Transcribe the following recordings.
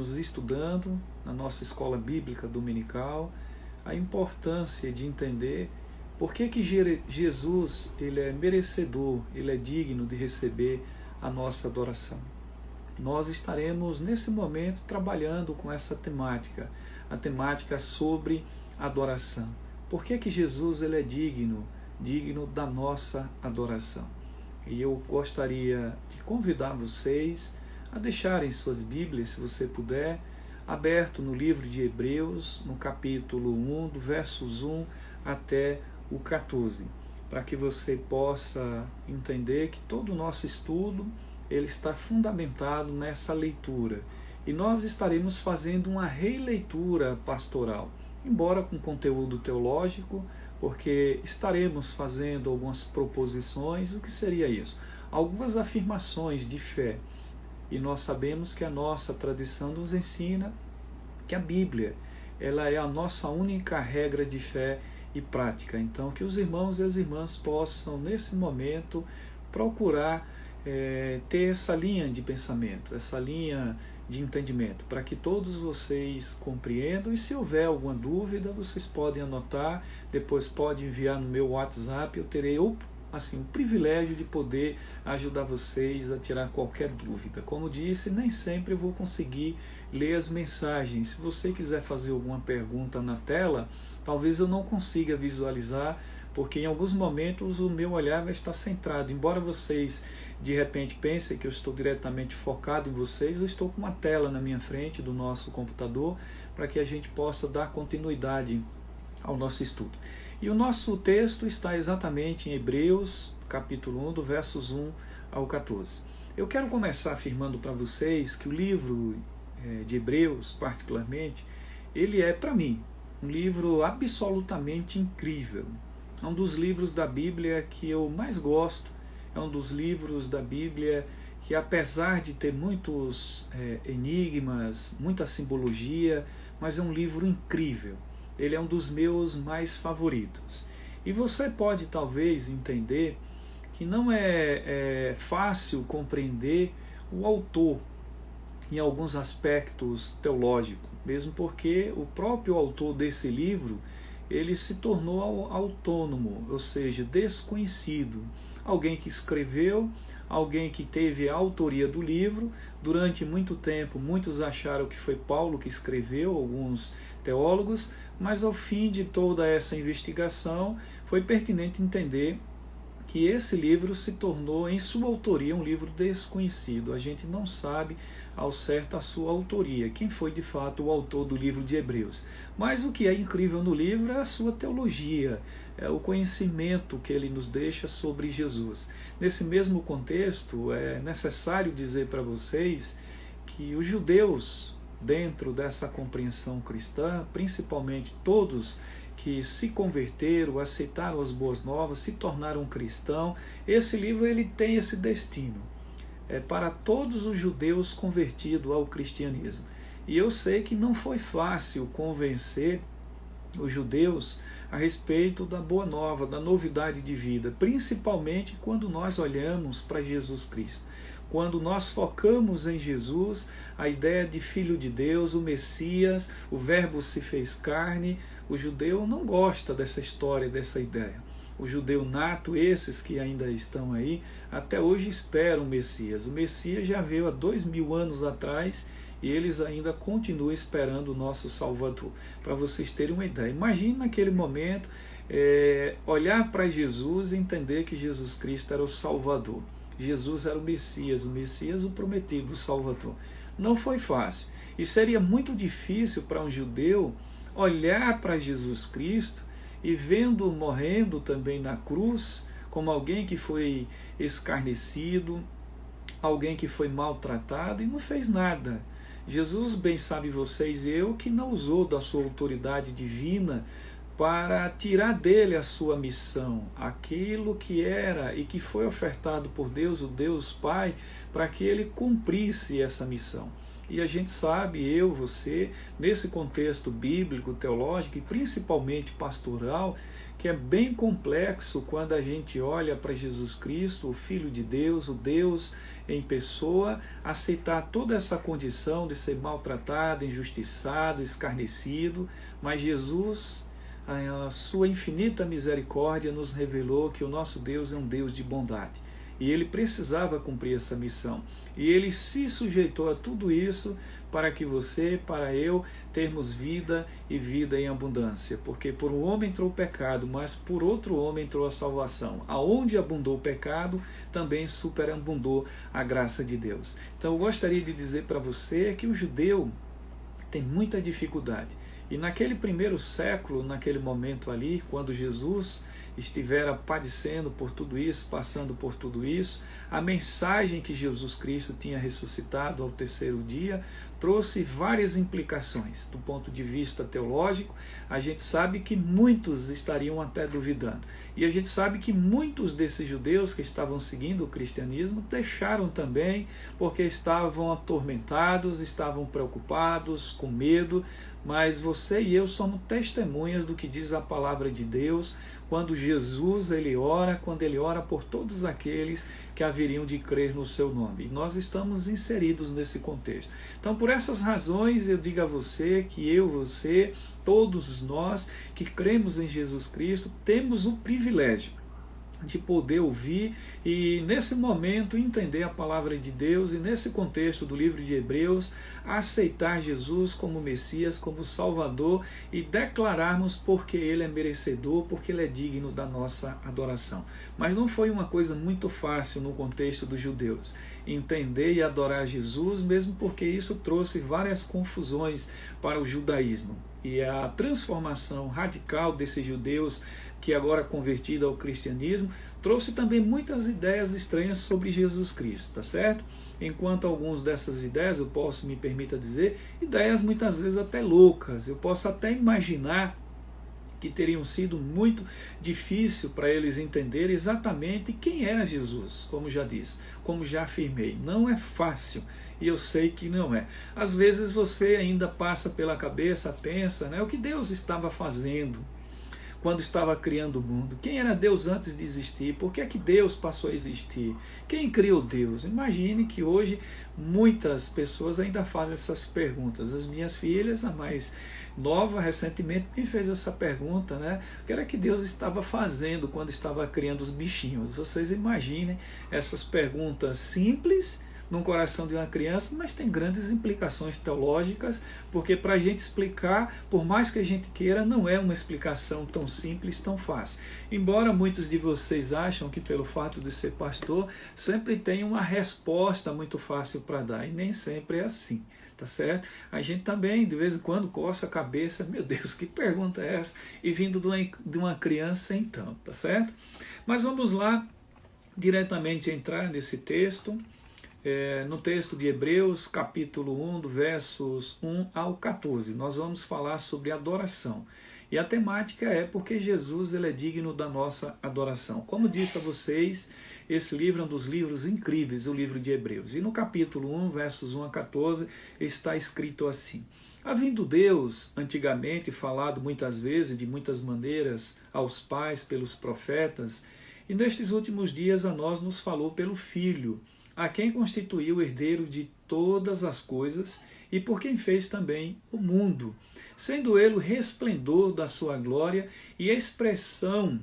estamos estudando na nossa escola bíblica dominical a importância de entender por que Jesus ele é merecedor, ele é digno de receber a nossa adoração. Nós estaremos nesse momento trabalhando com essa temática, a temática sobre adoração. Por que Jesus ele é digno da nossa adoração? E eu gostaria de convidar vocês a deixarem suas Bíblias, se você puder, aberto no livro de Hebreus, no capítulo 1, do versos 1 até o 14, para que você possa entender que todo o nosso estudo ele está fundamentado nessa leitura. E nós estaremos fazendo uma releitura pastoral, embora com conteúdo teológico, porque estaremos fazendo algumas proposições. O que seria isso? Algumas afirmações de fé. E nós sabemos que a nossa tradição nos ensina que a Bíblia ela é a nossa única regra de fé e prática. Então, que os irmãos e as irmãs possam, nesse momento, procurar ter essa linha de pensamento, essa linha de entendimento, para que todos vocês compreendam. E se houver alguma dúvida, vocês podem anotar, depois podem enviar no meu WhatsApp. Eu terei o privilégio de poder ajudar vocês a tirar qualquer dúvida. Como disse, nem sempre eu vou conseguir ler as mensagens. Se você quiser fazer alguma pergunta na tela, talvez eu não consiga visualizar, porque em alguns momentos o meu olhar vai estar centrado. Embora vocês de repente pensem que eu estou diretamente focado em vocês, eu estou com uma tela na minha frente do nosso computador para que a gente possa dar continuidade ao nosso estudo. E o nosso texto está exatamente em Hebreus, capítulo 1, do versos 1 ao 14. Eu quero começar afirmando para vocês que o livro de Hebreus, particularmente, ele é, para mim, um livro absolutamente incrível. É um dos livros da Bíblia que eu mais gosto, é um dos livros da Bíblia que, apesar de ter muitos enigmas, muita simbologia, mas é um livro incrível. Ele é um dos meus mais favoritos. E você pode talvez entender que não é fácil compreender o autor em alguns aspectos teológicos, mesmo porque o próprio autor desse livro ele se tornou autônomo, ou seja, desconhecido. Alguém que escreveu, alguém que teve a autoria do livro. Durante muito tempo, muitos acharam que foi Paulo que escreveu, alguns teólogos, mas ao fim de toda essa investigação, foi pertinente entender que esse livro se tornou, em sua autoria, um livro desconhecido. A gente não sabe ao certo a sua autoria, quem foi de fato o autor do livro de Hebreus. Mas o que é incrível no livro é a sua teologia, é o conhecimento que ele nos deixa sobre Jesus. Nesse mesmo contexto, é necessário dizer para vocês que os judeus, dentro dessa compreensão cristã, principalmente todos que se converteram, aceitaram as boas novas, se tornaram cristãos, esse livro ele tem esse destino. É para todos os judeus convertidos ao cristianismo. E eu sei que não foi fácil convencer os judeus a respeito da boa nova, da novidade de vida, principalmente quando nós olhamos para Jesus Cristo. Quando nós focamos em Jesus, a ideia de Filho de Deus, o Messias, o Verbo se fez carne, o judeu não gosta dessa história, dessa ideia. O judeu nato, esses que ainda estão aí, até hoje esperam o Messias. O Messias já veio há 2000 anos atrás e eles ainda continuam esperando o nosso Salvador. Para vocês terem uma ideia, imagine naquele momento olhar para Jesus e entender que Jesus Cristo era o Salvador. Jesus era o Messias o prometido, o Salvador. Não foi fácil. E seria muito difícil para um judeu olhar para Jesus Cristo e vendo morrendo também na cruz, como alguém que foi escarnecido, alguém que foi maltratado e não fez nada. Jesus, bem sabe vocês e eu, que não usou da sua autoridade divina para tirar dele a sua missão, aquilo que era e que foi ofertado por Deus, o Deus Pai, para que ele cumprisse essa missão. E a gente sabe, eu, você, nesse contexto bíblico, teológico e principalmente pastoral, que é bem complexo quando a gente olha para Jesus Cristo, o Filho de Deus, o Deus em pessoa, aceitar toda essa condição de ser maltratado, injustiçado, escarnecido, mas Jesus, a sua infinita misericórdia, nos revelou que o nosso Deus é um Deus de bondade. E ele precisava cumprir essa missão. E ele se sujeitou a tudo isso para que você, para eu, termos vida e vida em abundância. Porque por um homem entrou o pecado, mas por outro homem entrou a salvação. Aonde abundou o pecado, também superabundou a graça de Deus. Então eu gostaria de dizer para você que o judeu tem muita dificuldade. E naquele primeiro século, naquele momento ali, quando Jesus estivera padecendo por tudo isso, passando por tudo isso, a mensagem que Jesus Cristo tinha ressuscitado ao terceiro dia trouxe várias implicações. Do ponto de vista teológico, a gente sabe que muitos estariam até duvidando. E a gente sabe que muitos desses judeus que estavam seguindo o cristianismo deixaram também porque estavam atormentados, estavam preocupados, com medo. Mas você e eu somos testemunhas do que diz a palavra de Deus quando Jesus ele ora por todos aqueles que haveriam de crer no seu nome. E nós estamos inseridos nesse contexto. Então, por essas razões, eu digo a você que eu, você, todos nós que cremos em Jesus Cristo, temos o privilégio de poder ouvir e nesse momento entender a palavra de Deus e nesse contexto do livro de Hebreus aceitar Jesus como Messias, como Salvador e declararmos porque Ele é merecedor, porque Ele é digno da nossa adoração. Mas não foi uma coisa muito fácil no contexto dos judeus entender e adorar Jesus, mesmo porque isso trouxe várias confusões para o judaísmo. E a transformação radical desses judeus que agora convertido ao cristianismo, trouxe também muitas ideias estranhas sobre Jesus Cristo, tá certo? Enquanto algumas dessas ideias, eu posso, me permita dizer, ideias muitas vezes até loucas, eu posso até imaginar que teriam sido muito difícil para eles entenderem exatamente quem era Jesus, como já disse, como já afirmei, não é fácil. E eu sei que não é. Às vezes você ainda passa pela cabeça, pensa, né, o que Deus estava fazendo quando estava criando o mundo. Quem era Deus antes de existir? Por que é que Deus passou a existir? Quem criou Deus? Imagine que hoje muitas pessoas ainda fazem essas perguntas. As minhas filhas, a mais nova, recentemente me fez essa pergunta, né? O que era que Deus estava fazendo quando estava criando os bichinhos? Vocês imaginem essas perguntas simples no coração de uma criança, mas tem grandes implicações teológicas, porque para a gente explicar, por mais que a gente queira, não é uma explicação tão simples, tão fácil. Embora muitos de vocês acham que pelo fato de ser pastor, sempre tem uma resposta muito fácil para dar, e nem sempre é assim. Tá certo? A gente também, de vez em quando, coça a cabeça, meu Deus, que pergunta é essa? E vindo de uma criança, então, tá certo? Mas vamos lá, diretamente entrar nesse texto, no texto de Hebreus, capítulo 1, do versos 1 ao 14. Nós vamos falar sobre adoração. E a temática é porque Jesus ele é digno da nossa adoração. Como disse a vocês, esse livro é um dos livros incríveis, o livro de Hebreus. E no capítulo 1, versos 1 a 14, está escrito assim: havendo Deus, antigamente, falado muitas vezes, de muitas maneiras, aos pais pelos profetas, e nestes últimos dias a nós nos falou pelo Filho, a quem constituiu o herdeiro de todas as coisas e por quem fez também o mundo, sendo ele o resplendor da sua glória e a expressão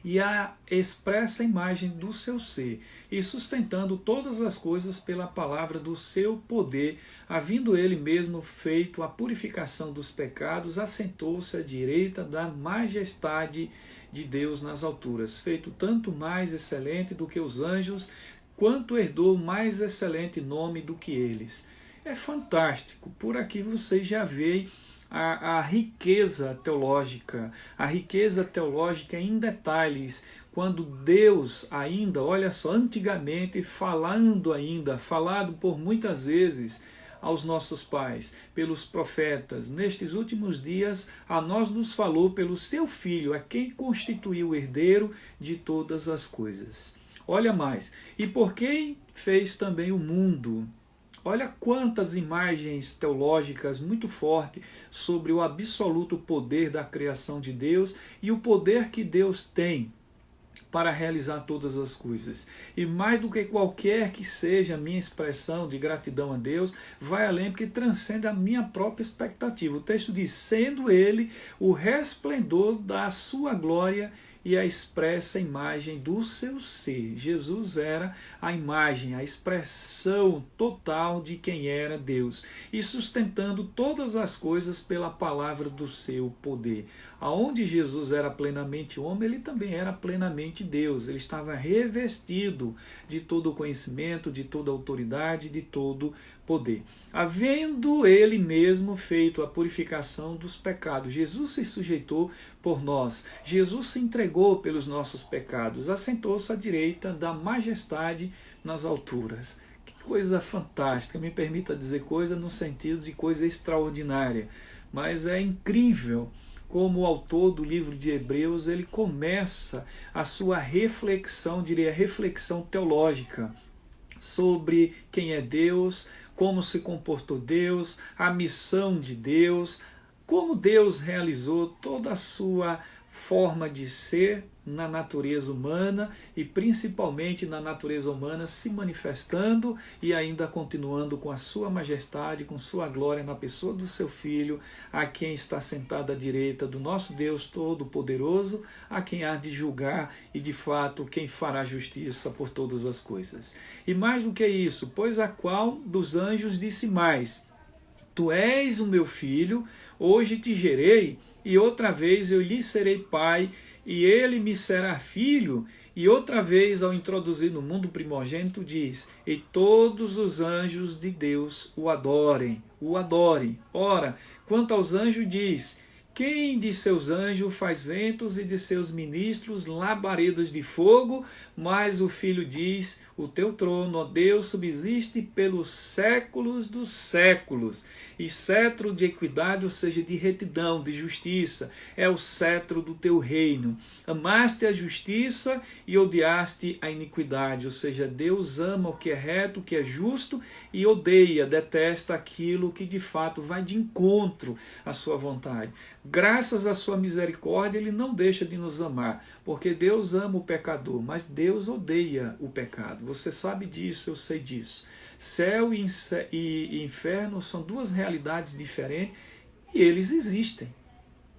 e a expressa imagem do seu ser, e sustentando todas as coisas pela palavra do seu poder, havendo ele mesmo feito a purificação dos pecados, assentou-se à direita da majestade de Deus nas alturas, feito tanto mais excelente do que os anjos, quanto herdou mais excelente nome do que eles. É fantástico, por aqui vocês já veem a riqueza teológica em detalhes, quando Deus ainda, olha só, antigamente, falado por muitas vezes aos nossos pais, pelos profetas, nestes últimos dias a nós nos falou pelo seu Filho, a quem constituiu o herdeiro de todas as coisas. Olha mais, e por quem fez também o mundo. Olha quantas imagens teológicas muito fortes sobre o absoluto poder da criação de Deus e o poder que Deus tem para realizar todas as coisas. E mais do que qualquer que seja a minha expressão de gratidão a Deus, vai além porque transcende a minha própria expectativa. O texto diz, sendo ele o resplendor da sua glória e a expressa imagem do seu ser. Jesus era a imagem, a expressão total de quem era Deus, e sustentando todas as coisas pela palavra do seu poder. Aonde Jesus era plenamente homem, ele também era plenamente Deus. Ele estava revestido de todo o conhecimento, de toda a autoridade, de todo poder. Havendo ele mesmo feito a purificação dos pecados, Jesus se sujeitou por nós, Jesus se entregou pelos nossos pecados, assentou-se à direita da majestade nas alturas. Que coisa fantástica, me permita dizer coisa no sentido de coisa extraordinária, mas é incrível como o autor do livro de Hebreus, ele começa a sua reflexão, diria reflexão teológica, sobre quem é Deus, como se comportou Deus, a missão de Deus, como Deus realizou toda a sua forma de ser na natureza humana e principalmente na natureza humana se manifestando e ainda continuando com a sua majestade, com sua glória na pessoa do seu Filho, a quem está sentado à direita do nosso Deus Todo-Poderoso, a quem há de julgar e de fato quem fará justiça por todas as coisas. E mais do que isso, pois a qual dos anjos disse mais, tu és o meu filho, hoje te gerei e outra vez eu lhe serei pai, e ele me será filho, e outra vez, ao introduzir no mundo primogênito, diz, e todos os anjos de Deus o adorem, o adorem. Ora, quanto aos anjos diz, quem de seus anjos faz ventos e de seus ministros labaredas de fogo, mas o Filho diz, o teu trono, ó Deus, subsiste pelos séculos dos séculos, e cetro de equidade, ou seja, de retidão, de justiça, é o cetro do teu reino. Amaste a justiça e odiaste a iniquidade, ou seja, Deus ama o que é reto, o que é justo, e odeia, detesta aquilo que de fato vai de encontro à sua vontade. Graças à sua misericórdia, ele não deixa de nos amar, porque Deus ama o pecador, mas Deus odeia o pecado. Você sabe disso, eu sei disso. Céu e inferno são duas realidades diferentes e eles existem,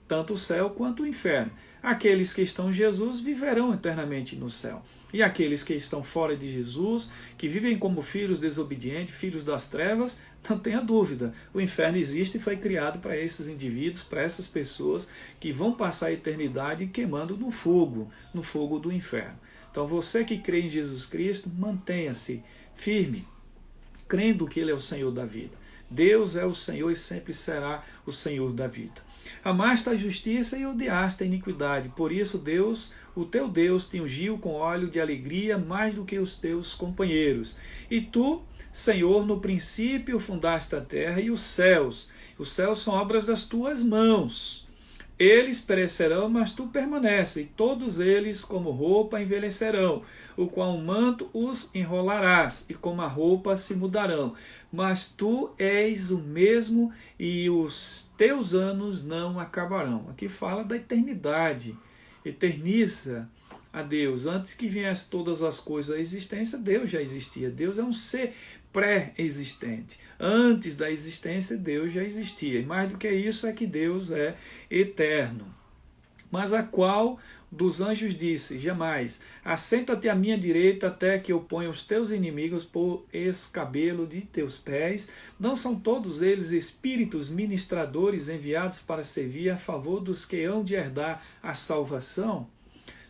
tanto o céu quanto o inferno. Aqueles que estão em Jesus viverão eternamente no céu. E aqueles que estão fora de Jesus, que vivem como filhos desobedientes, filhos das trevas, não tenha dúvida, o inferno existe e foi criado para esses indivíduos, para essas pessoas que vão passar a eternidade queimando no fogo do inferno. Então você que crê em Jesus Cristo, mantenha-se firme, crendo que Ele é o Senhor da vida. Deus é o Senhor e sempre será o Senhor da vida. Amaste a justiça e odiaste a iniquidade. Por isso Deus, o teu Deus, te ungiu com óleo de alegria mais do que os teus companheiros. E tu, Senhor, no princípio fundaste a terra e os céus. Os céus são obras das tuas mãos. Eles perecerão, mas tu permaneces, e todos eles como roupa envelhecerão, o qual um manto os enrolarás, e como a roupa se mudarão. Mas tu és o mesmo, e os teus anos não acabarão. Aqui fala da eternidade, eterniza a Deus. Antes que viesse todas as coisas à existência, Deus já existia. Deus é um ser pré-existente. Antes da existência, Deus já existia. E mais do que isso é que Deus é eterno. Mas a qual dos anjos disse, jamais, assenta-te à minha direita até que eu ponha os teus inimigos por escabelo de teus pés. Não são todos eles espíritos ministradores enviados para servir a favor dos que hão de herdar a salvação?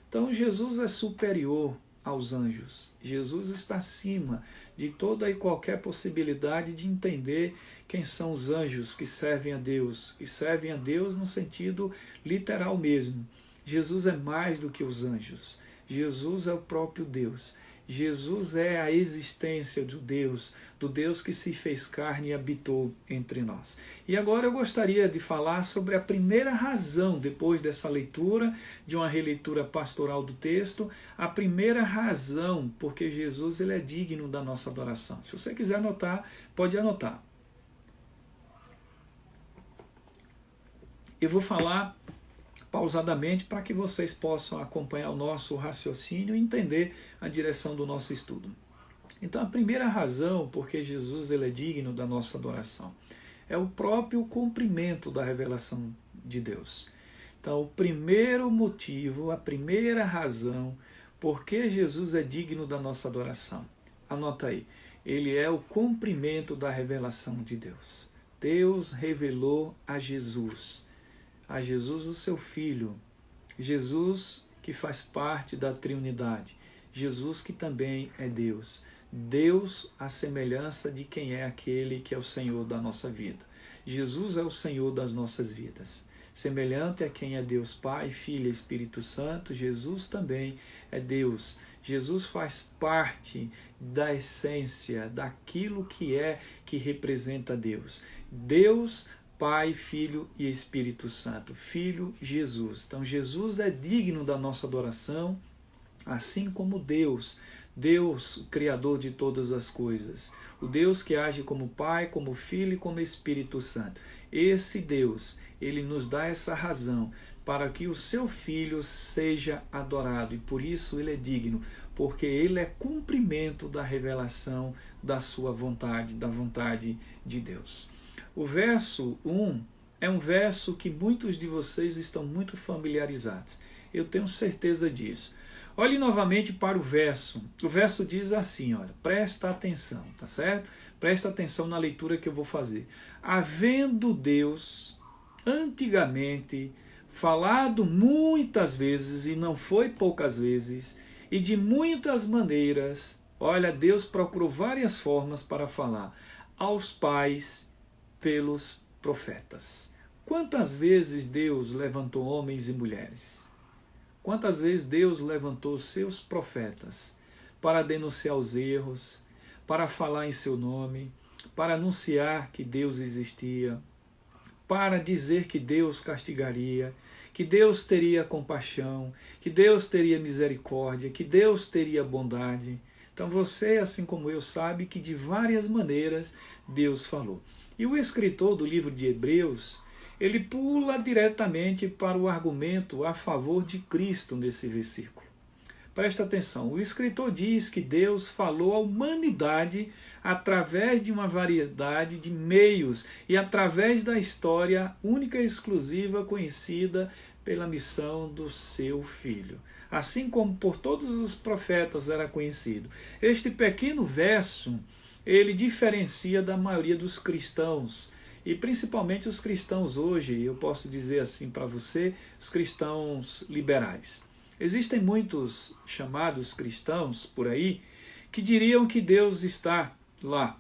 Então Jesus é superior aos anjos. Jesus está acima de toda e qualquer possibilidade de entender quem são os anjos que servem a Deus. E servem a Deus no sentido literal mesmo. Jesus é mais do que os anjos. Jesus é o próprio Deus. Jesus é a existência do Deus que se fez carne e habitou entre nós. E agora eu gostaria de falar sobre a primeira razão, depois dessa leitura, de uma releitura pastoral do texto, a primeira razão porque Jesus ele é digno da nossa adoração. Se você quiser anotar, pode anotar. Eu vou falar pausadamente para que vocês possam acompanhar o nosso raciocínio e entender a direção do nosso estudo. Então, a primeira razão porque Jesus ele é digno da nossa adoração é o próprio cumprimento da revelação de Deus. Então, o primeiro motivo, a primeira razão porque Jesus é digno da nossa adoração, anota aí, ele é o cumprimento da revelação de Deus. Deus revelou a Jesus o seu Filho, Jesus que faz parte da Trindade, Jesus que também é Deus, Deus à semelhança de quem é aquele que é o Senhor da nossa vida. Jesus é o Senhor das nossas vidas. Semelhante a quem é Deus Pai, Filho e Espírito Santo, Jesus também é Deus. Jesus faz parte da essência, daquilo que representa Deus. Deus, Pai, Filho e Espírito Santo. Filho, Jesus. Então, Jesus é digno da nossa adoração, assim como Deus, o Criador de todas as coisas. O Deus que age como Pai, como Filho e como Espírito Santo. Esse Deus, ele nos dá essa razão para que o seu Filho seja adorado. E por isso ele é digno, porque ele é cumprimento da revelação da sua vontade, da vontade de Deus. O verso 1 é um verso que muitos de vocês estão muito familiarizados. Eu tenho certeza disso. Olhe novamente para o verso. O verso diz assim, olha, presta atenção, tá certo? Presta atenção na leitura que eu vou fazer. Havendo Deus, antigamente, falado muitas vezes, e não foi poucas vezes, e de muitas maneiras, olha, Deus procurou várias formas para falar aos pais pelos profetas. Quantas vezes Deus levantou homens e mulheres? Quantas vezes Deus levantou seus profetas para denunciar os erros, para falar em seu nome, para anunciar que Deus existia, para dizer que Deus castigaria, que Deus teria compaixão, que Deus teria misericórdia, que Deus teria bondade. Então você, assim como eu, sabe que de várias maneiras Deus falou. E o escritor do livro de Hebreus, ele pula diretamente para o argumento a favor de Cristo nesse versículo. Presta atenção, o escritor diz que Deus falou à humanidade através de uma variedade de meios e através da história única e exclusiva conhecida pela missão do seu Filho. Assim como por todos os profetas era conhecido. Este pequeno verso, ele diferencia da maioria dos cristãos, e principalmente os cristãos hoje, eu posso dizer assim para você, os cristãos liberais. Existem muitos chamados cristãos por aí que diriam que Deus está lá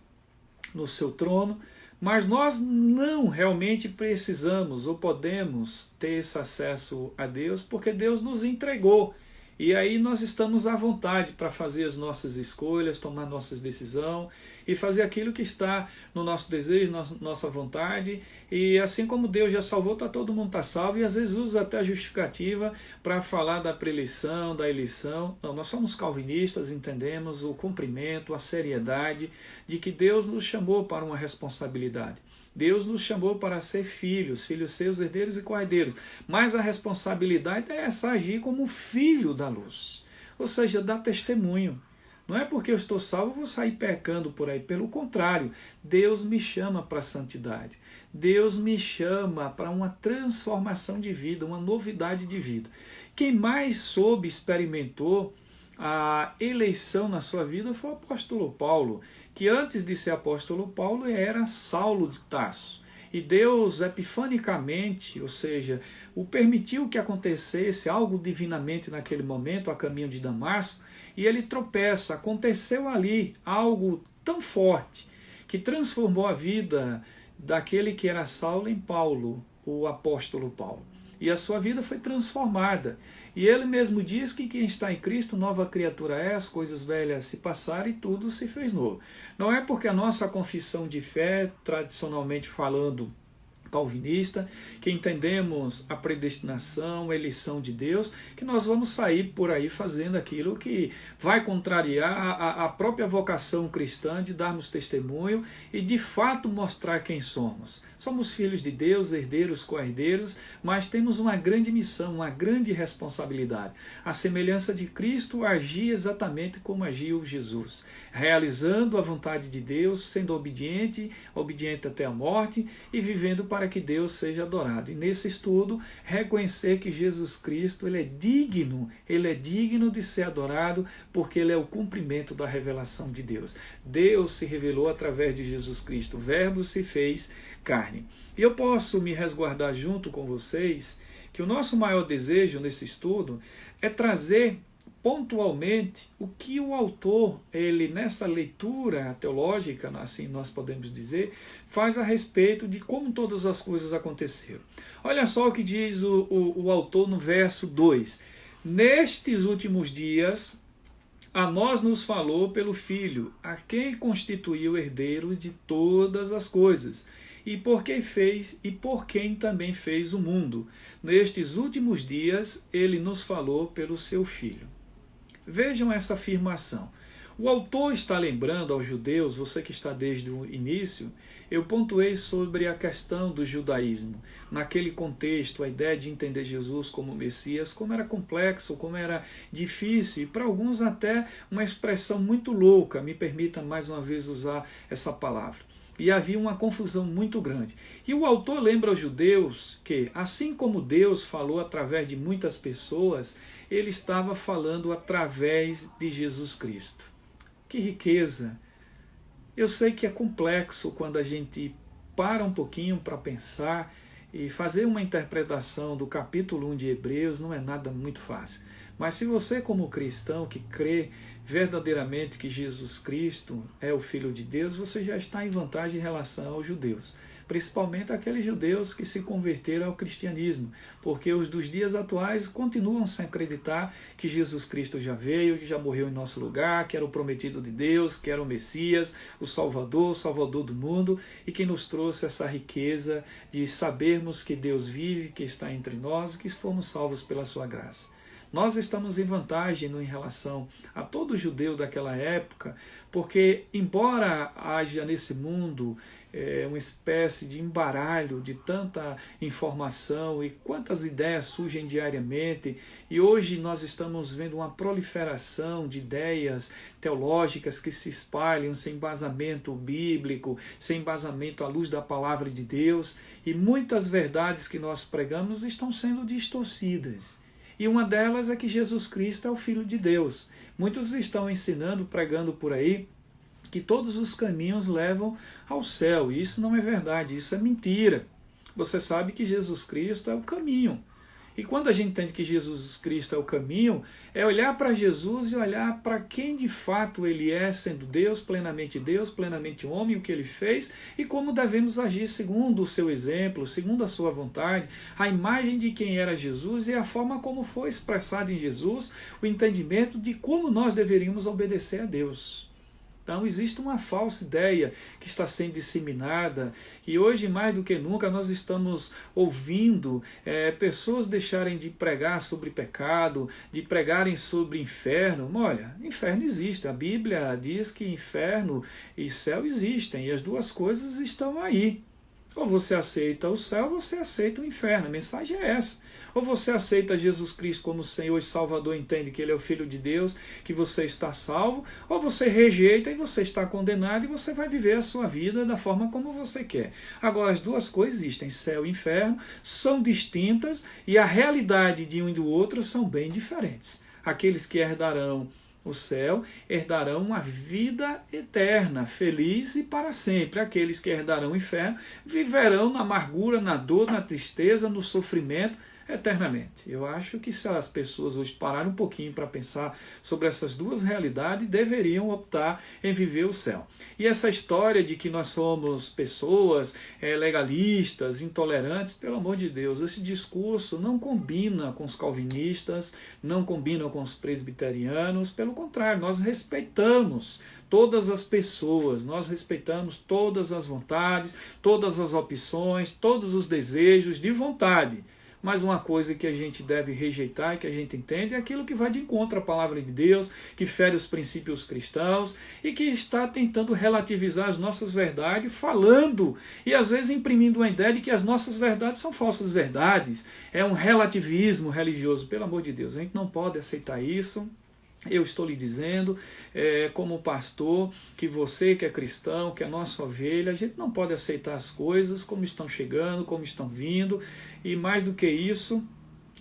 no seu trono, mas nós não realmente precisamos ou podemos ter esse acesso a Deus porque Deus nos entregou. E aí nós estamos à vontade para fazer as nossas escolhas, tomar nossas decisões e fazer aquilo que está no nosso desejo, nossa vontade. E assim como Deus já salvou, todo mundo está salvo. E às vezes usa até a justificativa para falar da preeleição, da eleição. Não, nós somos calvinistas, entendemos o cumprimento, a seriedade de que Deus nos chamou para uma responsabilidade. Deus nos chamou para ser filhos, filhos seus, herdeiros e co-herdeiros. Mas a responsabilidade é essa, agir como filho da luz. Ou seja, dar testemunho. Não é porque eu estou salvo, eu vou sair pecando por aí. Pelo contrário, Deus me chama para a santidade. Deus me chama para uma transformação de vida, uma novidade de vida. Quem mais soube, experimentou a eleição na sua vida foi o apóstolo Paulo, que antes de ser apóstolo Paulo era Saulo de Tarso. E Deus epifanicamente, ou seja, o permitiu que acontecesse algo divinamente naquele momento, a caminho de Damasco, e ele tropeça. Aconteceu ali algo tão forte que transformou a vida daquele que era Saulo em Paulo, o apóstolo Paulo. e a sua vida foi transformada. E ele mesmo diz que quem está em Cristo, nova criatura é, as coisas velhas se passaram e tudo se fez novo. Não é porque a nossa confissão de fé, tradicionalmente falando, calvinista, que entendemos a predestinação, a eleição de Deus, que nós vamos sair por aí fazendo aquilo que vai contrariar a própria vocação cristã de darmos testemunho e de fato mostrar quem somos. Somos filhos de Deus, herdeiros, co-herdeiros, mas temos uma grande missão, uma grande responsabilidade. A semelhança de Cristo, agir exatamente como agiu Jesus, realizando a vontade de Deus, sendo obediente até a morte e vivendo para que Deus seja adorado. E nesse estudo, reconhecer que Jesus Cristo, ele é digno de ser adorado, porque ele é o cumprimento da revelação de Deus. Deus se revelou através de Jesus Cristo, o Verbo se fez carne. E eu posso me resguardar junto com vocês que o nosso maior desejo nesse estudo é trazer pontualmente o que o autor, ele nessa leitura teológica, assim nós podemos dizer, faz a respeito de como todas as coisas aconteceram. Olha só o que diz o autor no verso 2. Nestes últimos dias, a nós nos falou pelo Filho, a quem constituiu herdeiro de todas as coisas, e por quem também fez o mundo. Nestes últimos dias, ele nos falou pelo seu Filho. Vejam essa afirmação. O autor está lembrando aos judeus, você que está desde o início, eu pontuei sobre a questão do judaísmo. Naquele contexto, a ideia de entender Jesus como Messias, como era complexo, como era difícil, e para alguns até uma expressão muito louca, me permita mais uma vez usar essa palavra. E havia uma confusão muito grande. E o autor lembra aos judeus que, assim como Deus falou através de muitas pessoas, ele estava falando através de Jesus Cristo. Que riqueza! Eu sei que é complexo quando a gente para um pouquinho para pensar e fazer uma interpretação do capítulo 1 de Hebreus não é nada muito fácil. Mas se você, como cristão que crê verdadeiramente que Jesus Cristo é o Filho de Deus, você já está em vantagem em relação aos judeus. Principalmente aqueles judeus que se converteram ao cristianismo, porque os dos dias atuais continuam sem acreditar que Jesus Cristo já veio, que já morreu em nosso lugar, que era o prometido de Deus, que era o Messias, o Salvador do mundo, e que nos trouxe essa riqueza de sabermos que Deus vive, que está entre nós e que fomos salvos pela sua graça. Nós estamos em vantagem em relação a todo judeu daquela época, porque embora haja nesse mundo uma espécie de embaralho de tanta informação e quantas ideias surgem diariamente, e hoje nós estamos vendo uma proliferação de ideias teológicas que se espalham sem embasamento bíblico, sem embasamento à luz da palavra de Deus, e muitas verdades que nós pregamos estão sendo distorcidas. E uma delas é que Jesus Cristo é o Filho de Deus. Muitos estão ensinando, pregando por aí, que todos os caminhos levam ao céu. E isso não é verdade, isso é mentira. Você sabe que Jesus Cristo é o caminho. E quando a gente entende que Jesus Cristo é o caminho, é olhar para Jesus e olhar para quem de fato ele é, sendo Deus, plenamente homem, o que ele fez e como devemos agir segundo o seu exemplo, segundo a sua vontade, a imagem de quem era Jesus e a forma como foi expressado em Jesus, o entendimento de como nós deveríamos obedecer a Deus. Então existe uma falsa ideia que está sendo disseminada e hoje mais do que nunca nós estamos ouvindo pessoas deixarem de pregar sobre pecado, de pregarem sobre inferno. Olha, inferno existe, a Bíblia diz que inferno e céu existem e as duas coisas estão aí. Ou você aceita o céu, ou você aceita o inferno. A mensagem é essa. Ou você aceita Jesus Cristo como Senhor e Salvador, entende que Ele é o Filho de Deus, que você está salvo, ou você rejeita e você está condenado e você vai viver a sua vida da forma como você quer. Agora, as duas coisas existem, céu e inferno, são distintas e a realidade de um e do outro são bem diferentes. Aqueles que herdarão o céu herdarão uma vida eterna, feliz e para sempre. Aqueles que herdarão o inferno viverão na amargura, na dor, na tristeza, no sofrimento, eternamente. Eu acho que se as pessoas hoje pararem um pouquinho para pensar sobre essas duas realidades, deveriam optar em viver o céu. E essa história de que nós somos pessoas legalistas, intolerantes, pelo amor de Deus, esse discurso não combina com os calvinistas, não combina com os presbiterianos, pelo contrário, nós respeitamos todas as pessoas, nós respeitamos todas as vontades, todas as opções, todos os desejos de vontade. Mas uma coisa que a gente deve rejeitar e que a gente entende é aquilo que vai de encontro à palavra de Deus, que fere os princípios cristãos e que está tentando relativizar as nossas verdades, falando e às vezes imprimindo uma ideia de que as nossas verdades são falsas verdades. É um relativismo religioso. Pelo amor de Deus, a gente não pode aceitar isso. Eu estou lhe dizendo, como pastor, que você que é cristão, que é nossa ovelha, a gente não pode aceitar as coisas como estão chegando, como estão vindo, e mais do que isso,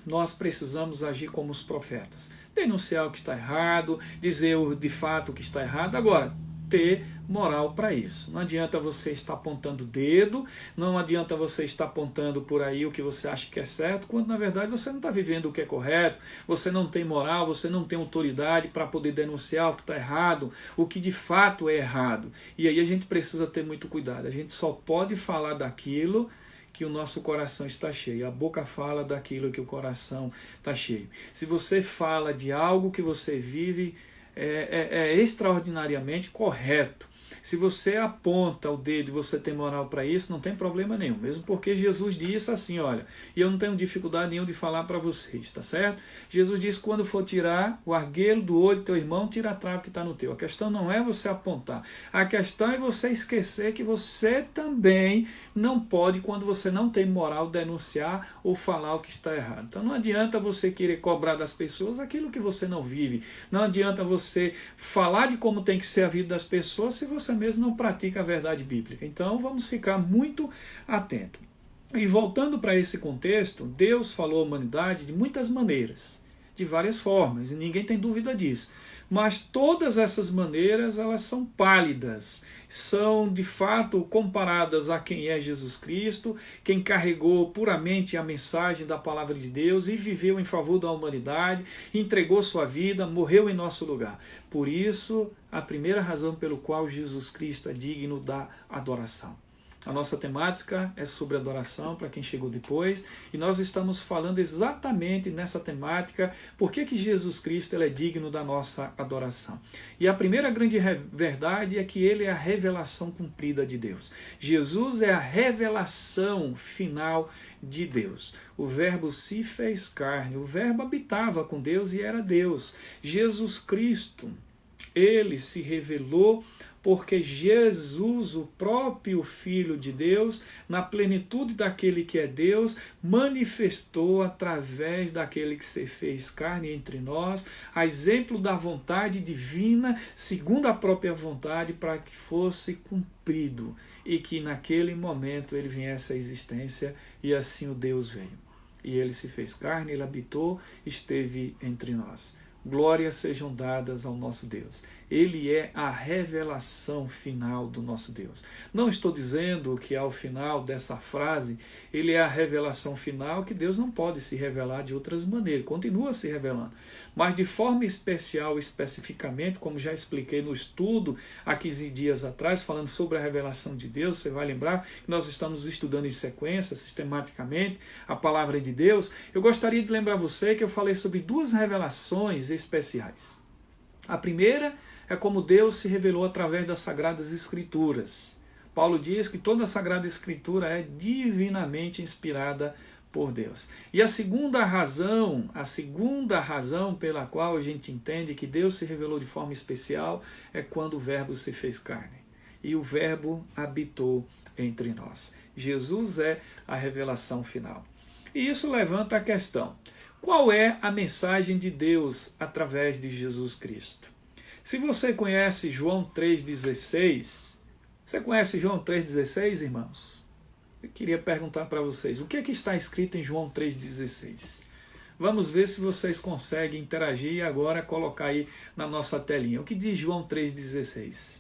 nós precisamos agir como os profetas. Denunciar o que está errado, dizer de fato o que está errado. Agora, ter moral para isso. Não adianta você estar apontando o dedo, não adianta você estar apontando por aí o que você acha que é certo, quando na verdade você não está vivendo o que é correto, você não tem moral, você não tem autoridade para poder denunciar o que está errado, o que de fato é errado. E aí a gente precisa ter muito cuidado. A gente só pode falar daquilo que o nosso coração está cheio. A boca fala daquilo que o coração está cheio. Se você fala de algo que você vive, é extraordinariamente correto. Se você aponta o dedo e você tem moral para isso, não tem problema nenhum. Mesmo porque Jesus disse assim, olha, e eu não tenho dificuldade nenhuma de falar para vocês, tá certo? Jesus disse, quando for tirar o argueiro do olho do teu irmão, tira a trave que está no teu. A questão não é você apontar. A questão é você esquecer que você também não pode, quando você não tem moral, denunciar ou falar o que está errado. Então não adianta você querer cobrar das pessoas aquilo que você não vive. Não adianta você falar de como tem que ser a vida das pessoas se você mesmo não pratica a verdade bíblica. Então vamos ficar muito atentos. E voltando para esse contexto, Deus falou à humanidade de muitas maneiras, de várias formas, e ninguém tem dúvida disso. Mas todas essas maneiras, elas são pálidas, são de fato comparadas a quem é Jesus Cristo, quem carregou puramente a mensagem da palavra de Deus e viveu em favor da humanidade, entregou sua vida, morreu em nosso lugar. Por isso, a primeira razão pelo qual Jesus Cristo é digno da adoração. A nossa temática é sobre adoração, para quem chegou depois, e nós estamos falando exatamente nessa temática, por que Jesus Cristo ele é digno da nossa adoração. E a primeira grande verdade é que ele é a revelação cumprida de Deus. Jesus é a revelação final de Deus. O Verbo se fez carne, o Verbo habitava com Deus e era Deus. Jesus Cristo, ele se revelou porque Jesus, o próprio Filho de Deus, na plenitude daquele que é Deus, manifestou através daquele que se fez carne entre nós, a exemplo da vontade divina, segundo a própria vontade, para que fosse cumprido e que naquele momento ele viesse à existência, e assim o Deus veio. E ele se fez carne, ele habitou, esteve entre nós. Glórias sejam dadas ao nosso Deus. Ele é a revelação final do nosso Deus. Não estou dizendo que ao final dessa frase, ele é a revelação final, que Deus não pode se revelar de outras maneiras, continua se revelando. Mas de forma especial, especificamente, como já expliquei no estudo há 15 dias atrás, falando sobre a revelação de Deus, você vai lembrar que nós estamos estudando em sequência, sistematicamente, a palavra de Deus. Eu gostaria de lembrar você que eu falei sobre duas revelações especiais. A primeira é como Deus se revelou através das Sagradas Escrituras. Paulo diz que toda a Sagrada Escritura é divinamente inspirada por Deus. E a segunda razão pela qual a gente entende que Deus se revelou de forma especial é quando o Verbo se fez carne. E o Verbo habitou entre nós. Jesus é a revelação final. E isso levanta a questão: qual é a mensagem de Deus através de Jesus Cristo? Se você conhece João 3,16, você conhece João 3,16, irmãos? Eu queria perguntar para vocês, o que é que está escrito em João 3,16? Vamos ver se vocês conseguem interagir e agora colocar aí na nossa telinha. O que diz João 3,16?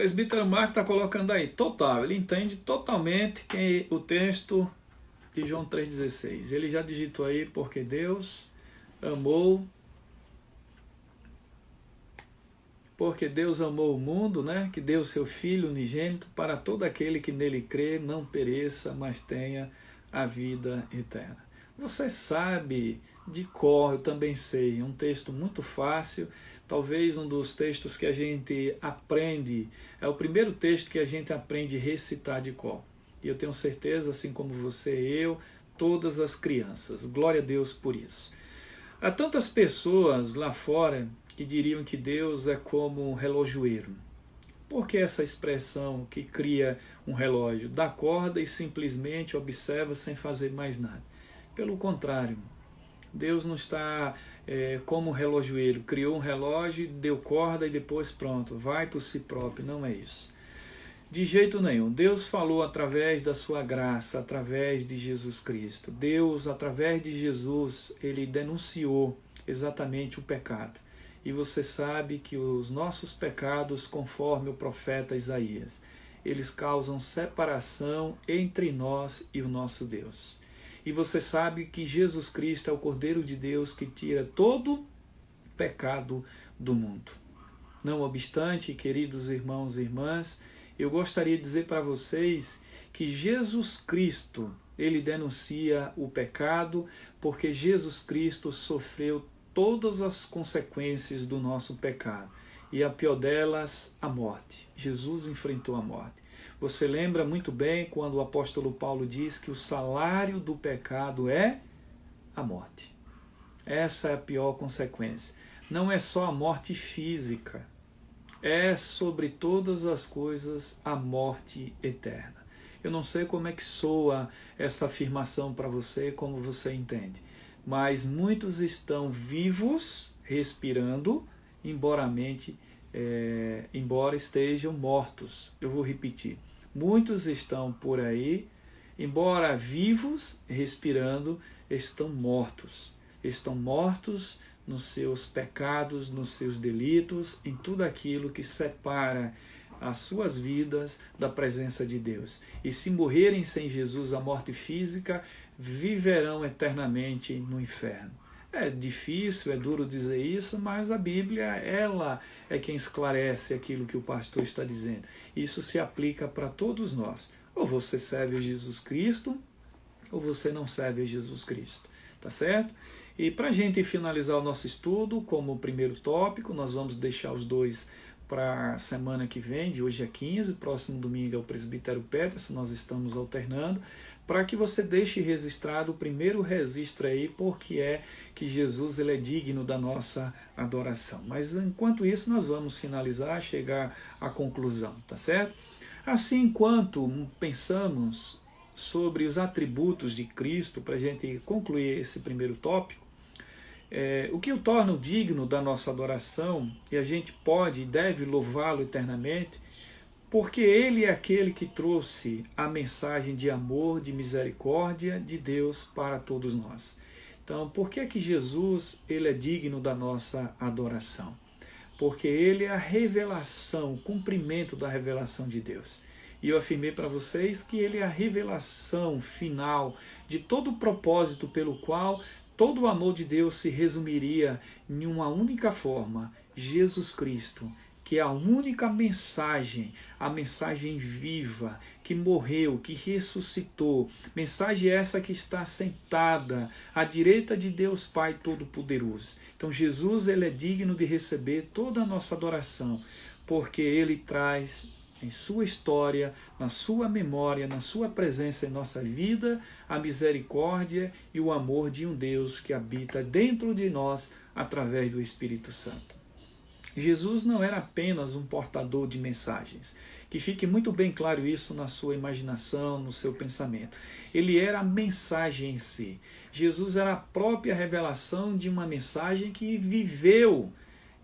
presbítero Marco está colocando aí, total, ele entende totalmente o texto de João 3,16. Ele já digitou aí, porque Deus amou o mundo, né? Que deu seu Filho unigênito para todo aquele que nele crê, não pereça, mas tenha a vida eterna. Você sabe de cor, eu também sei, um texto muito fácil, talvez um dos textos que a gente aprende, é o primeiro texto que a gente aprende a recitar de cor. E eu tenho certeza, assim como você e eu, todas as crianças. Glória a Deus por isso. Há tantas pessoas lá fora que diriam que Deus é como um relojoeiro. Por que essa expressão que cria um relógio? Dá corda e simplesmente observa sem fazer mais nada. Pelo contrário, Deus não está como um relojoeiro, criou um relógio, deu corda e depois pronto, vai por si próprio, não é isso. De jeito nenhum. Deus falou através da sua graça, através de Jesus Cristo. Deus, através de Jesus, ele denunciou exatamente o pecado. E você sabe que os nossos pecados, conforme o profeta Isaías, eles causam separação entre nós e o nosso Deus. E você sabe que Jesus Cristo é o Cordeiro de Deus que tira todo pecado do mundo. Não obstante, queridos irmãos e irmãs, eu gostaria de dizer para vocês que Jesus Cristo, ele denuncia o pecado, porque Jesus Cristo sofreu todas as consequências do nosso pecado. E a pior delas, a morte. Jesus enfrentou a morte. Você lembra muito bem quando o apóstolo Paulo diz que o salário do pecado é a morte. Essa é a pior consequência. Não é só a morte física, é sobre todas as coisas a morte eterna. Eu não sei como é que soa essa afirmação para você, como você entende, mas muitos estão vivos, respirando, embora estejam mortos. Eu vou repetir. Muitos estão por aí, embora vivos, respirando, estão mortos. Estão mortos nos seus pecados, nos seus delitos, em tudo aquilo que separa as suas vidas da presença de Deus. E se morrerem sem Jesus, a morte física, viverão eternamente no inferno. É difícil, é duro dizer isso, mas a Bíblia, ela é quem esclarece aquilo que o pastor está dizendo. Isso se aplica para todos nós. Ou você serve a Jesus Cristo, ou você não serve a Jesus Cristo. Tá certo? E para a gente finalizar o nosso estudo, como primeiro tópico, nós vamos deixar os dois para a semana que vem, de hoje a 15, próximo domingo é o presbítero Peterson, nós estamos alternando, para que você deixe registrado o primeiro registro aí, porque é que Jesus ele é digno da nossa adoração. Mas enquanto isso, nós vamos finalizar, chegar à conclusão, tá certo? Assim, enquanto pensamos sobre os atributos de Cristo, para a gente concluir esse primeiro tópico, o que o torna digno da nossa adoração, e a gente pode e deve louvá-lo eternamente, porque ele é aquele que trouxe a mensagem de amor, de misericórdia de Deus para todos nós. Então, por que que Jesus ele é digno da nossa adoração? Porque ele é a revelação, o cumprimento da revelação de Deus. E eu afirmei para vocês que ele é a revelação final de todo o propósito pelo qual todo o amor de Deus se resumiria em uma única forma, Jesus Cristo, que é a única mensagem, a mensagem viva, que morreu, que ressuscitou, mensagem essa que está sentada à direita de Deus Pai Todo-Poderoso. Então Jesus ele é digno de receber toda a nossa adoração, porque ele traz em sua história, na sua memória, na sua presença em nossa vida, a misericórdia e o amor de um Deus que habita dentro de nós através do Espírito Santo. Jesus não era apenas um portador de mensagens. Que fique muito bem claro isso na sua imaginação, no seu pensamento. Ele era a mensagem em si. Jesus era a própria revelação de uma mensagem que viveu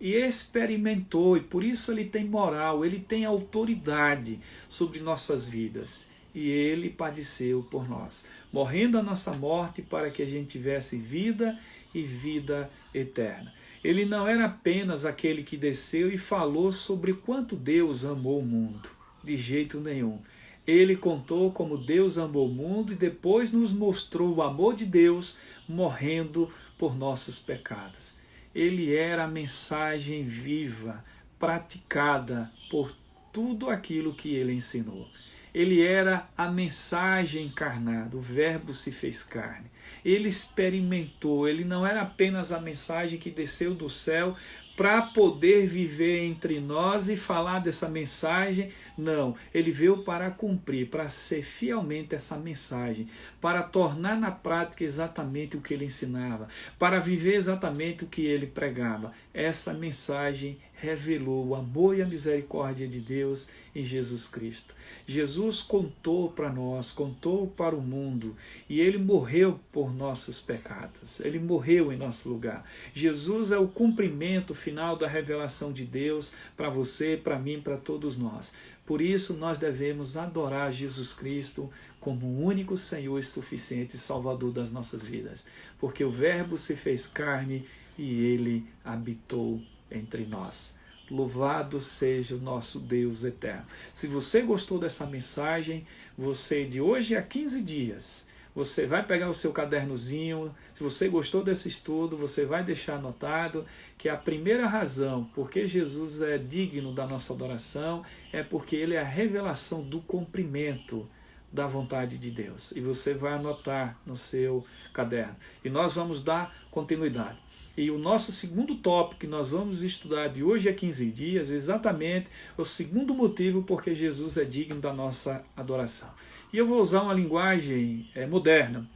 e experimentou, e por isso ele tem moral, ele tem autoridade sobre nossas vidas. E ele padeceu por nós, morrendo a nossa morte para que a gente tivesse vida e vida eterna. Ele não era apenas aquele que desceu e falou sobre quanto Deus amou o mundo, de jeito nenhum. Ele contou como Deus amou o mundo e depois nos mostrou o amor de Deus morrendo por nossos pecados. Ele era a mensagem viva, praticada por tudo aquilo que ele ensinou. Ele era a mensagem encarnada, o Verbo se fez carne. Ele experimentou, ele não era apenas a mensagem que desceu do céu para poder viver entre nós e falar dessa mensagem. Não, ele veio para cumprir, para ser fielmente essa mensagem, para tornar na prática exatamente o que ele ensinava, para viver exatamente o que ele pregava. Essa mensagem revelou o amor e a misericórdia de Deus em Jesus Cristo. Jesus contou para nós, contou para o mundo, e ele morreu por nossos pecados. Ele morreu em nosso lugar. Jesus é o cumprimento final da revelação de Deus para você, para mim, para todos nós. Por isso nós devemos adorar Jesus Cristo como o único Senhor e suficiente Salvador das nossas vidas, porque o Verbo se fez carne e ele habitou entre nós. Louvado seja o nosso Deus eterno. Se você gostou dessa mensagem, você de hoje a 15 dias, você vai pegar o seu cadernozinho. Se você gostou desse estudo, você vai deixar anotado que a primeira razão porque Jesus é digno da nossa adoração é porque ele é a revelação do cumprimento da vontade de Deus. E você vai anotar no seu caderno. E nós vamos dar continuidade. E o nosso segundo tópico que nós vamos estudar de hoje a 15 dias é exatamente o segundo motivo porque Jesus é digno da nossa adoração. E eu vou usar uma linguagem moderna.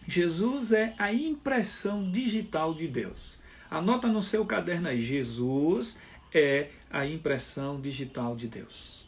Jesus é a impressão digital de Deus. Anota no seu caderno aí, Jesus é a impressão digital de Deus.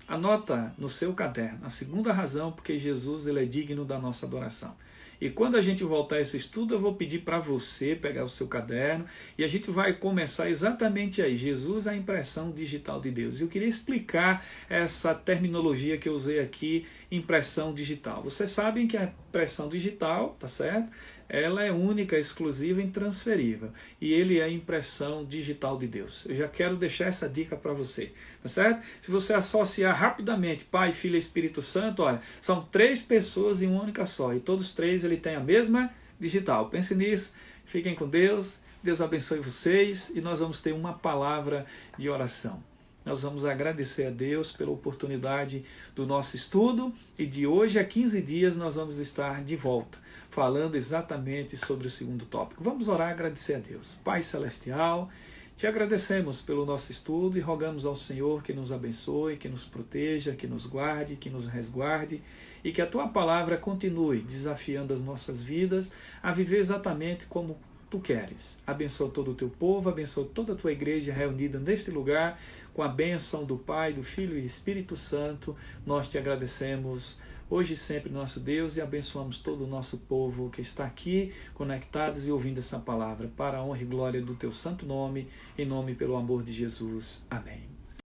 Anota no seu caderno a segunda razão porque Jesus ele é digno da nossa adoração. E quando a gente voltar a esse estudo, eu vou pedir para você pegar o seu caderno e a gente vai começar exatamente aí. Jesus é a impressão digital de Deus. Eu queria explicar essa terminologia que eu usei aqui, impressão digital. Vocês sabem que a impressão digital, tá certo? Ela é única, exclusiva e intransferível. E ele é a impressão digital de Deus. Eu já quero deixar essa dica para você, tá certo? Se você associar rapidamente Pai, Filho e Espírito Santo, olha, são 3 pessoas em uma única só. E todos 3 ele tem a mesma digital. Pense nisso, fiquem com Deus, Deus abençoe vocês e nós vamos ter uma palavra de oração. Nós vamos agradecer a Deus pela oportunidade do nosso estudo e de hoje a 15 dias nós vamos estar de volta, falando exatamente sobre o segundo tópico. Vamos orar e agradecer a Deus. Pai Celestial, te agradecemos pelo nosso estudo e rogamos ao Senhor que nos abençoe, que nos proteja, que nos guarde, que nos resguarde e que a Tua palavra continue desafiando as nossas vidas a viver exatamente como Tu queres. Abençoa todo o Teu povo, abençoa toda a Tua igreja reunida neste lugar, com a bênção do Pai, do Filho e Espírito Santo. Nós te agradecemos hoje e sempre, nosso Deus, e abençoamos todo o nosso povo que está aqui, conectados e ouvindo essa palavra, para a honra e glória do Teu santo nome, em nome e pelo amor de Jesus. Amém.